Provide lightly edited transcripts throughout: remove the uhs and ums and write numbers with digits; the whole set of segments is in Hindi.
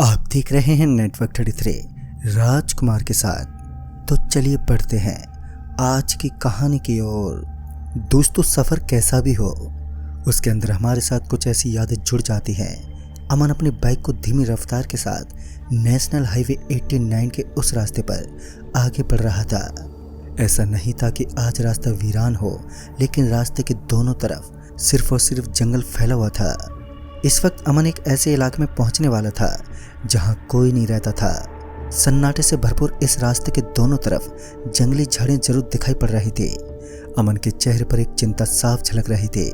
आप देख रहे हैं नेटवर्क 33 राजकुमार के साथ। तो चलिए पढ़ते हैं आज की कहानी की ओर। दोस्तों, सफ़र कैसा भी हो, उसके अंदर हमारे साथ कुछ ऐसी यादें जुड़ जाती हैं। अमन अपनी बाइक को धीमी रफ्तार के साथ नेशनल हाईवे 89 के उस रास्ते पर आगे बढ़ रहा था। ऐसा नहीं था कि आज रास्ता वीरान हो, लेकिन रास्ते के दोनों तरफ सिर्फ और सिर्फ जंगल फैला हुआ था। इस वक्त अमन एक ऐसे इलाके में पहुंचने वाला था जहां कोई नहीं रहता था। सन्नाटे से भरपूर इस रास्ते के दोनों तरफ जंगली झाड़ियां जरूर दिखाई पड़ रही थी। अमन के चेहरे पर एक चिंता साफ झलक रही थी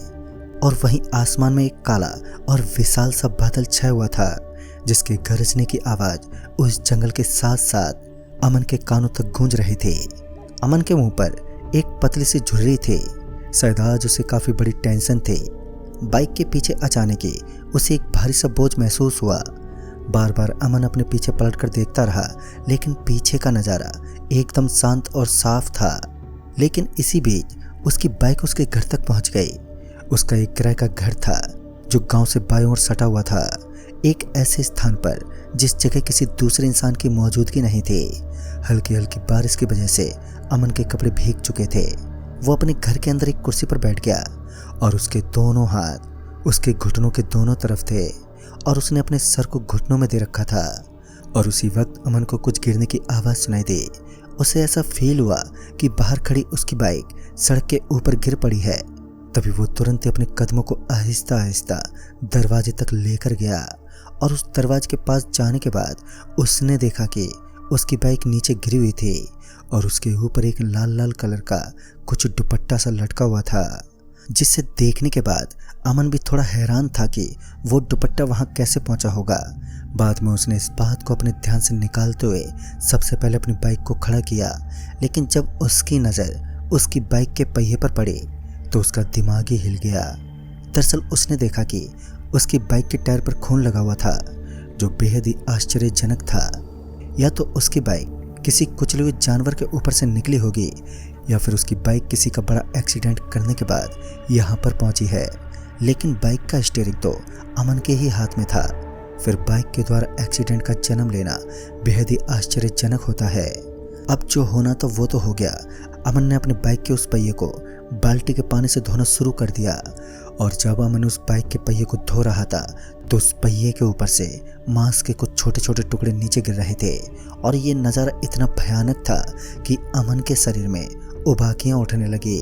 और वहीं आसमान में एक काला और विशाल सा बादल छाया हुआ था, जिसके गरजने की आवाज उस जंगल के साथ साथ अमन के कानों तक गूंज रही थी। अमन के मुंह पर एक पतली सी झुर्री थी। शायद आज उसे काफी बड़ी टेंशन थी। बाइक के पीछे अचानक ही उसे एक भारी सा बोझ महसूस हुआ। बार बार अमन अपने पीछे पलटकर देखता रहा, लेकिन पीछे का नज़ारा एकदम शांत और साफ था। लेकिन इसी बीच उसकी बाइक उसके घर तक पहुंच गई। उसका एक किराए का घर था जो गांव से बाईं ओर सटा हुआ था, एक ऐसे स्थान पर जिस जगह किसी दूसरे इंसान की मौजूदगी नहीं थी। हल्की हल्की बारिश की वजह से अमन के कपड़े भीग चुके थे। वो अपने घर के अंदर एक कुर्सी पर बैठ गया और उसके दोनों हाथ उसके घुटनों के दोनों तरफ थे और उसने अपने सर को घुटनों में दे रखा था। और उसी वक्त अमन को कुछ गिरने की आवाज़ सुनाई दी। उसे ऐसा फील हुआ कि बाहर खड़ी उसकी बाइक सड़क के ऊपर गिर पड़ी है। तभी वो तुरंत ही अपने कदमों को आहिस्ता आहिस्ता दरवाजे तक लेकर गया और उस दरवाजे के पास जाने के बाद उसने देखा कि उसकी बाइक नीचे गिरी हुई थी और उसके ऊपर एक लाल लाल कलर का कुछ दुपट्टा सा लटका हुआ था, जिसे देखने के बाद अमन भी थोड़ा हैरान था कि वो दुपट्टा वहां कैसे पहुंचा होगा। बाद में उसने इस बात को अपने ध्यान से निकालते हुए सबसे पहले अपनी बाइक को खड़ा किया, लेकिन जब उसकी नज़र उसकी बाइक के पहिए पर पड़ी तो उसका दिमाग ही हिल गया। दरअसल उसने देखा कि उसकी बाइक के टायर पर खून लगा हुआ था, जो बेहद ही आश्चर्यजनक था। या तो उसकी बाइक किसी कुचले हुए जानवर के ऊपर से निकली होगी, या फिर उसकी बाइक किसी का बड़ा एक्सीडेंट करने के बाद यहाँ पर पहुँची है। लेकिन बाइक का स्टीयरिंग तो अमन के ही हाथ में था। फिर बाइक के द्वारा एक्सीडेंट का जन्म लेना बेहद ही आश्चर्यजनक होता है। अब जो होना था वो तो हो गया। अमन ने अपने बाइक के उस पहिए को बाल्टी के पानी से धोना शुरू कर दिया और जब अमन उस बाइक के पहिए को धो रहा था तो उस पहिए के ऊपर से मांस के कुछ छोटे छोटे टुकड़े नीचे गिर रहे थे। और ये नज़ारा इतना भयानक था कि अमन के शरीर में उबाकियां उठने लगी।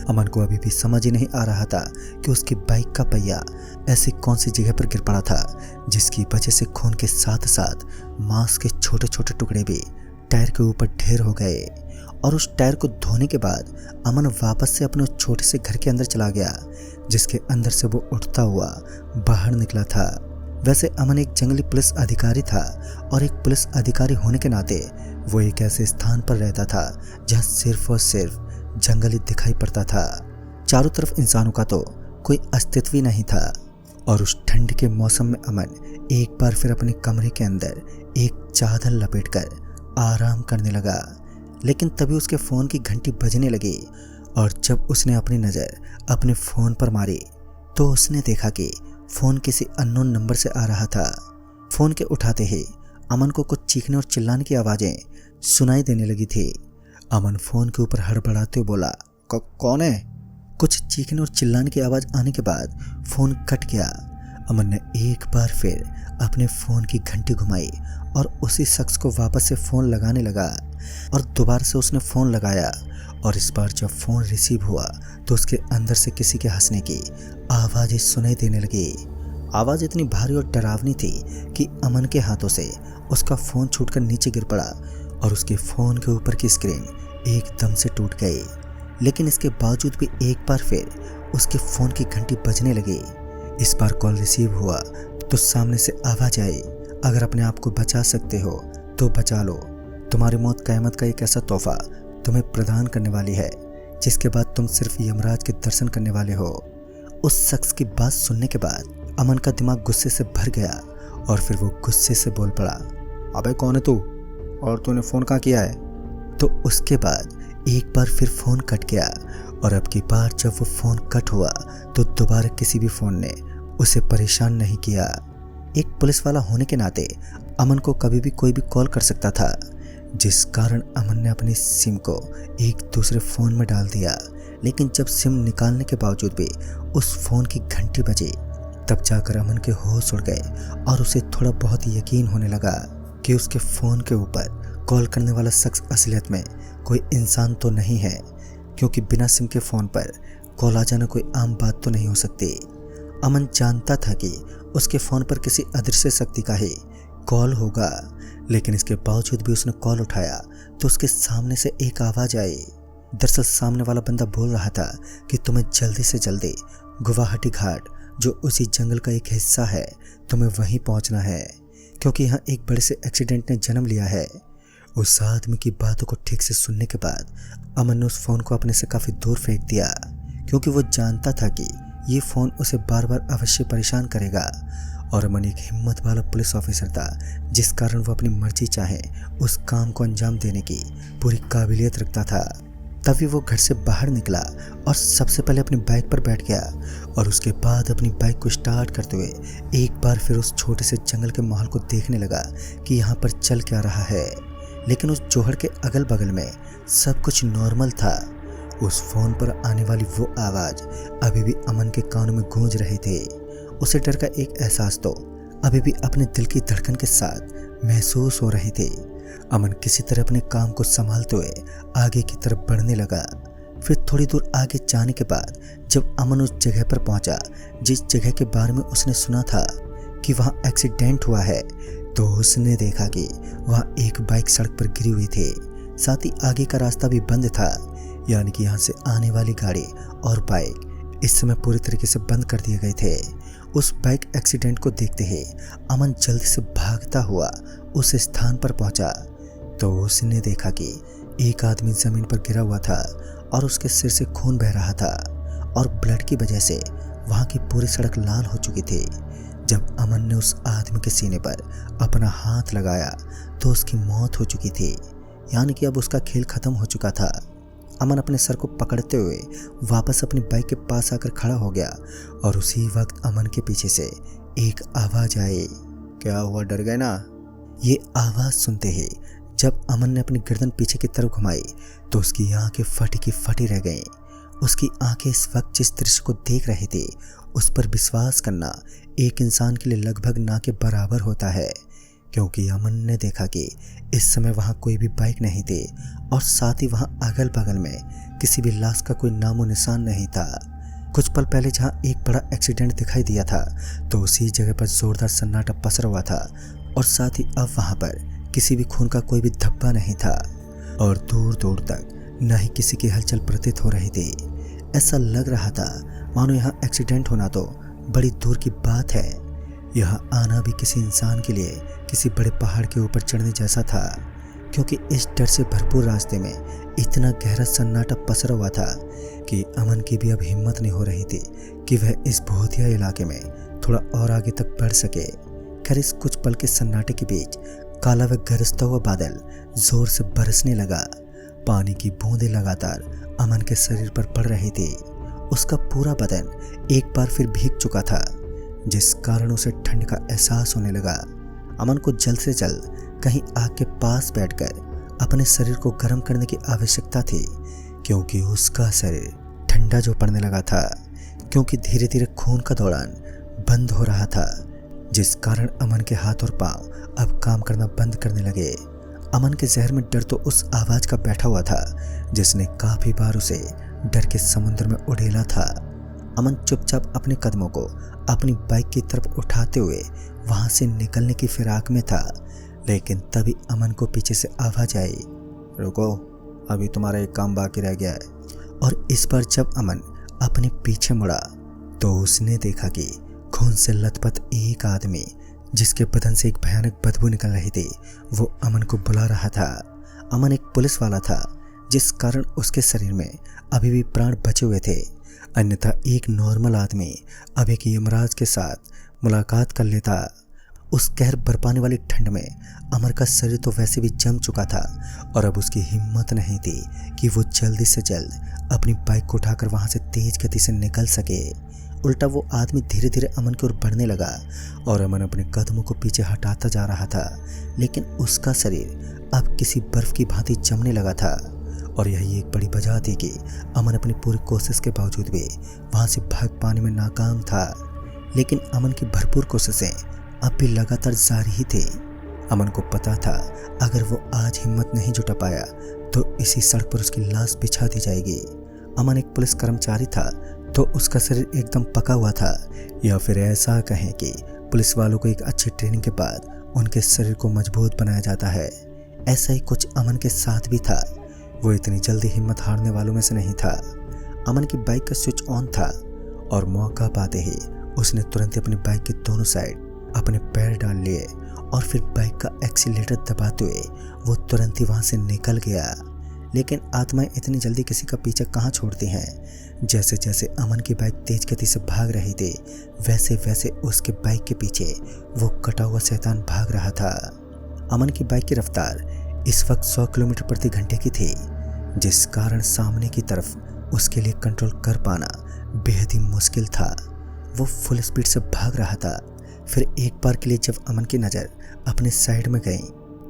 अमन को अभी भी समझ ही नहीं आ रहा था कि उसकी बाइक का पहिया ऐसी कौन सी जगह पर गिर पड़ा था, जिसकी वजह से खून के साथ साथ मांस के छोटे छोटे टुकड़े भी टायर के ऊपर ढेर हो गए। और उस टायर को धोने के बाद अमन वापस से अपने उस छोटे से घर के अंदर चला गया, जिसके अंदर से वो उठता हुआ बाहर निकला था। वैसे अमन एक जंगली पुलिस अधिकारी था और एक पुलिस अधिकारी होने के नाते वो एक ऐसे स्थान पर रहता था जहाँ सिर्फ और सिर्फ जंगल ही दिखाई पड़ता था। चारों तरफ इंसानों का तो कोई अस्तित्व ही नहीं था। और उस ठंड के मौसम में अमन एक बार फिर अपने कमरे के अंदर एक चादर लपेटकर आराम करने लगा। लेकिन तभी उसके फ़ोन की घंटी बजने लगी और जब उसने अपनी नज़र अपने फ़ोन पर मारी तो उसने देखा कि फ़ोन किसी अननोन नंबर से आ रहा था। फ़ोन के उठाते ही अमन को कुछ चीखने और चिल्लाने की आवाज़ें सुनाई देने लगी थी। अमन फ़ोन के ऊपर हड़बड़ाते हुए बोला, कौन है? कुछ चीखने और चिल्लाने की आवाज़ आने के बाद फ़ोन कट गया। अमन ने एक बार फिर अपने फ़ोन की घंटी घुमाई और उसी शख्स को वापस से फ़ोन लगाने लगा और दोबारा से उसने फ़ोन लगाया। और इस बार जब फ़ोन रिसीव हुआ तो उसके अंदर से किसी के हंसने की आवाज़ ही सुनाई देने लगी। आवाज़ इतनी भारी और डरावनी थी कि अमन के हाथों से उसका फ़ोन छूटकर नीचे गिर पड़ा और उसके फ़ोन के ऊपर की स्क्रीन एकदम से टूट गई। लेकिन इसके बावजूद भी एक बार फिर उसके फ़ोन की घंटी बजने लगी। इस बार कॉल रिसीव हुआ तो सामने से आवाज़ आई, अगर अपने आप को बचा सकते हो तो बचा लो। तुम्हारी मौत क़यामत का एक ऐसा तोहफा तुम्हें प्रदान करने वाली है जिसके बाद तुम सिर्फ यमराज के दर्शन करने वाले हो। उस शख्स की बात सुनने के बाद अमन का दिमाग गुस्से से भर गया और फिर वो गुस्से से बोल पड़ा, अबे कौन है तू और तूने फ़ोन कहाँ किया है? तो उसके बाद एक बार फिर फ़ोन कट गया और अब की बार जब वो फ़ोन कट हुआ तो दोबारा किसी भी फ़ोन ने उसे परेशान नहीं किया। एक पुलिस वाला होने के नाते अमन को कभी भी कोई भी कॉल कर सकता था, जिस कारण अमन ने अपनी सिम को एक दूसरे फ़ोन में डाल दिया। लेकिन जब सिम निकालने के बावजूद भी उस फ़ोन की घंटी बजी, तब जाकर अमन के होश उड़ गए और उसे थोड़ा बहुत यकीन होने लगा कि उसके फ़ोन के ऊपर कॉल करने वाला शख्स असलियत में कोई इंसान तो नहीं है, क्योंकि बिना सिम के फ़ोन पर कॉल आ जाना कोई आम बात तो नहीं हो सकती। अमन जानता था कि उसके फ़ोन पर किसी अदृश्य शक्ति का ही कॉल होगा, लेकिन इसके बावजूद भी उसने कॉल उठाया तो उसके सामने से एक आवाज़ आई। दरअसल सामने वाला बंदा बोल रहा था कि तुम्हें जल्दी से जल्दी गुवाहाटी घाट, जो उसी जंगल का एक हिस्सा है, तुम्हें वहीं पहुंचना है, क्योंकि यहाँ एक बड़े से एक्सीडेंट ने जन्म लिया है। उस आदमी की बातों को ठीक से सुनने के बाद अमन ने उस फ़ोन को अपने से काफ़ी दूर फेंक दिया, क्योंकि वो जानता था कि ये फ़ोन उसे बार बार अवश्य परेशान करेगा। और अमन एक हिम्मत वाला पुलिस ऑफिसर था, जिस कारण वो अपनी मर्जी चाहे उस काम को अंजाम देने की पूरी काबिलियत रखता था। तभी वो घर से बाहर निकला और सबसे पहले अपनी बाइक पर बैठ गया और उसके बाद अपनी बाइक को स्टार्ट करते हुए एक बार फिर उस छोटे से जंगल के माहौल को देखने लगा कि यहाँ पर चल क्या रहा है। लेकिन उस जोहड़ के अगल बगल में सब कुछ नॉर्मल था। उस फोन पर आने वाली वो आवाज़ अभी भी अमन के कानों में गूंज रही थी। उसे डर का एक एहसास तो अभी भी अपने दिल की धड़कन के साथ महसूस हो रही थी। अमन किसी तरह अपने काम को संभालते हुए आगे की तरफ बढ़ने लगा। फिर थोड़ी दूर आगे जाने के बाद जब अमन उस जगह पर पहुंचा जिस जगह के बारे में उसने सुना था कि वहां एक्सीडेंट हुआ है, तो उसने देखा कि वहां एक बाइक सड़क पर गिरी हुई थी। साथ ही आगे का रास्ता भी बंद था, यानी कि यहाँ से आने वाली गाड़ी और बाइक इस समय पूरी तरीके से बंद कर दिए गए थे। उस बाइक एक्सीडेंट को देखते ही अमन जल्दी से भागता हुआ उस स्थान पर पहुंचा, तो उसने देखा कि एक आदमी जमीन पर गिरा हुआ था और उसके सिर से खून बह रहा था और ब्लड की वजह से वहां की पूरी सड़क लाल हो चुकी थी। जब अमन ने उस आदमी के सीने पर अपना हाथ लगाया तो उसकी मौत हो चुकी थी, यानी कि अब उसका खेल खत्म हो चुका था। अमन अपने सर को पकड़ते हुए वापस अपनी बाइक के पास आकर खड़ा हो गया और उसी वक्त अमन के पीछे से एक आवाज़ आई। क्या हुआ, डर गए ना? ये आवाज़ सुनते ही जब अमन ने अपनी गर्दन पीछे की तरफ घुमाई तो उसकी आंखें फटी की फटी रह गईं। उसकी आंखें इस वक्त जिस दृश्य को देख रही थी उस पर विश्वास करना एक इंसान के लिए लगभग ना के बराबर होता है, क्योंकि अमन ने देखा कि इस समय वहाँ कोई भी बाइक नहीं थी और साथ ही वहाँ अगल बगल में किसी भी लाश का कोई नामो निशान नहीं था। कुछ पल पहले जहाँ एक बड़ा एक्सीडेंट दिखाई दिया था तो उसी जगह पर जोरदार सन्नाटा पसरा हुआ था और साथ ही अब वहाँ पर किसी भी खून का कोई भी धब्बा नहीं था और दूर दूर तक न ही किसी की हलचल प्रतीत हो रही थी। ऐसा लग रहा था मानो यहाँ एक्सीडेंट होना तो बड़ी दूर की बात है, यहाँ आना भी किसी इंसान के लिए किसी बड़े पहाड़ के ऊपर चढ़ने जैसा था, क्योंकि इस डर से भरपूर रास्ते में इतना गहरा सन्नाटा पसरा हुआ था कि अमन की भी अब हिम्मत नहीं हो रही थी कि वह इस भूतिया इलाके में थोड़ा और आगे तक बढ़ सके। खैर इस कुछ पल के सन्नाटे के बीच काला व गरजता हुआ बादल जोर से बरसने लगा। पानी की बूंदें लगातार अमन के शरीर पर पड़ रही थी। उसका पूरा बदन एक बार फिर भीग चुका था, जिस कारण उसे ठंड का एहसास होने लगा। अमन को जल्द से जल्द कहीं आग के पास बैठकर अपने शरीर को गर्म करने की आवश्यकता थी, क्योंकि उसका शरीर ठंडा जो पड़ने लगा था, क्योंकि धीरे धीरे खून का दौरान बंद हो रहा था, जिस कारण अमन के हाथ और पांव अब काम करना बंद करने लगे। अमन के जहर में डर तो उस आवाज़ का बैठा हुआ था जिसने काफ़ी बार उसे डर के समुद्र में उड़ेला था। अमन चुपचाप अपने कदमों को अपनी बाइक की तरफ उठाते हुए वहां से निकलने की फिराक में था, लेकिन तभी अमन को पीछे से आवाज़ आई, रुको, अभी तुम्हारा एक काम बाकी रह गया है। और इस बार जब अमन अपने पीछे मुड़ा तो उसने देखा कि खून से लथपथ एक आदमी जिसके बदन से एक भयानक बदबू निकल रही थी वो अमन को बुला रहा था। अमन एक पुलिस वाला था, जिस कारण उसके शरीर में अभी भी प्राण बचे हुए थे, अन्यथा एक नॉर्मल आदमी अब एक यमराज के साथ मुलाकात कर लेता। उस कहर बरपाने वाली ठंड में अमर का शरीर तो वैसे भी जम चुका था और अब उसकी हिम्मत नहीं थी कि वो जल्दी से जल्द अपनी बाइक को उठाकर वहां से तेज गति से निकल सके। उल्टा वो आदमी धीरे धीरे अमन की ओर बढ़ने लगा और अमन अपने कदमों को पीछे हटाता जा रहा था, लेकिन उसका शरीर अब किसी बर्फ की भांति जमने लगा था। और यही एक बड़ी वजह थी कि अमन अपनी पूरी कोशिश के बावजूद भी वहां से भाग पाने में नाकाम था। लेकिन अमन की भरपूर कोशिशें अब भी लगातार जारी ही थी। अमन को पता था अगर वो आज हिम्मत नहीं जुटा पाया तो इसी सड़क पर उसकी लाश बिछा दी जाएगी। अमन एक पुलिस कर्मचारी था तो उसका शरीर एकदम पका हुआ था, या फिर ऐसा कहें कि पुलिस वालों को एक अच्छी ट्रेनिंग के बाद उनके शरीर को मजबूत बनाया जाता है। ऐसा ही कुछ अमन के साथ भी था। वो इतनी जल्दी हिम्मत हारने वालों में से नहीं था। अमन की बाइक का स्विच ऑन था और मौका पाते ही उसने तुरंत अपनी बाइक के दोनों साइड अपने पैर डाल लिए और फिर बाइक का एक्सीलेटर दबाते हुए वो तुरंत ही वहां से निकल गया। लेकिन आत्माएं इतनी जल्दी किसी का पीछा कहाँ छोड़ती हैं। जैसे जैसे अमन की बाइक तेज गति से भाग रही थी वैसे वैसे उसके बाइक के पीछे वो कटा हुआ शैतान भाग रहा था। अमन की बाइक की रफ्तार इस वक्त 100 किलोमीटर प्रति घंटे की थी, जिस कारण सामने की तरफ उसके लिए कंट्रोल कर पाना बेहद ही मुश्किल था। वो फुल स्पीड से भाग रहा था। फिर एक बार के लिए जब अमन की नज़र अपने साइड में गई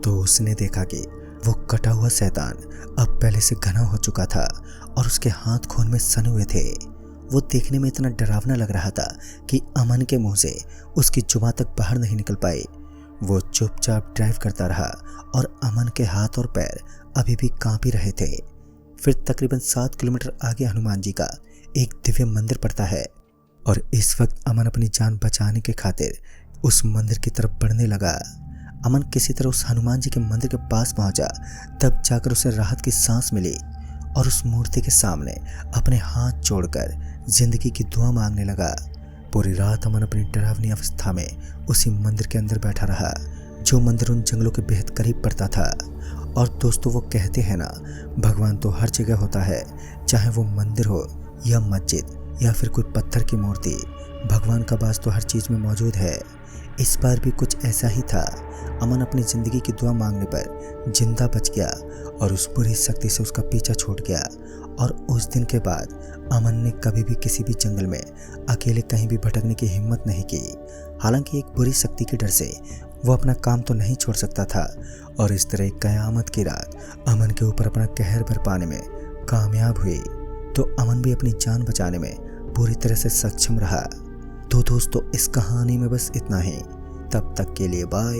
तो उसने देखा कि वो कटा हुआ शैतान अब पहले से घना हो चुका था और उसके हाथ खून में सने हुए थे। वो देखने में इतना डरावना लग रहा था कि अमन के मुंह से उसकी जुबान तक बाहर नहीं निकल पाई। वो चुपचाप ड्राइव करता रहा और अमन के हाथ और पैर अभी भी कांप ही रहे थे। फिर तकरीबन 7 किलोमीटर आगे हनुमान जी का एक दिव्य मंदिर पड़ता है और इस वक्त अमन अपनी जान बचाने के खातिर उस मंदिर की तरफ बढ़ने लगा। अमन किसी तरह उस हनुमान जी के मंदिर के पास पहुंचा, तब जाकर उसे राहत की सांस मिली और उस मूर्ति के सामने अपने हाथ जोड़कर जिंदगी की दुआ मांगने लगा। पूरी रात अमन अपनी डरावनी अवस्था में उसी मंदिर के अंदर बैठा रहा, जो मंदिर उन जंगलों के बेहद करीब पड़ता था। और दोस्तों, वो कहते हैं ना, भगवान तो हर जगह होता है, चाहे वो मंदिर हो या मस्जिद या फिर कोई पत्थर की मूर्ति। भगवान का वास तो हर चीज़ में मौजूद है। इस बार भी कुछ ऐसा ही था। अमन अपनी ज़िंदगी की दुआ मांगने पर जिंदा बच गया और उस बुरी शक्ति से उसका पीछा छूट गया। और उस दिन के बाद अमन ने कभी भी किसी भी जंगल में अकेले कहीं भी भटकने की हिम्मत नहीं की। हालांकि एक बुरी शक्ति के डर से वो अपना काम तो नहीं छोड़ सकता था और इस तरह कयामत की रात अमन के ऊपर अपना कहर बरपाने में कामयाब हुई। तो अमन भी अपनी जान बचाने में पूरी तरह से सक्षम रहा। तो दोस्तों, इस कहानी में बस इतना ही। तब तक के लिए बाय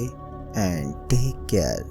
एंड टेक केयर।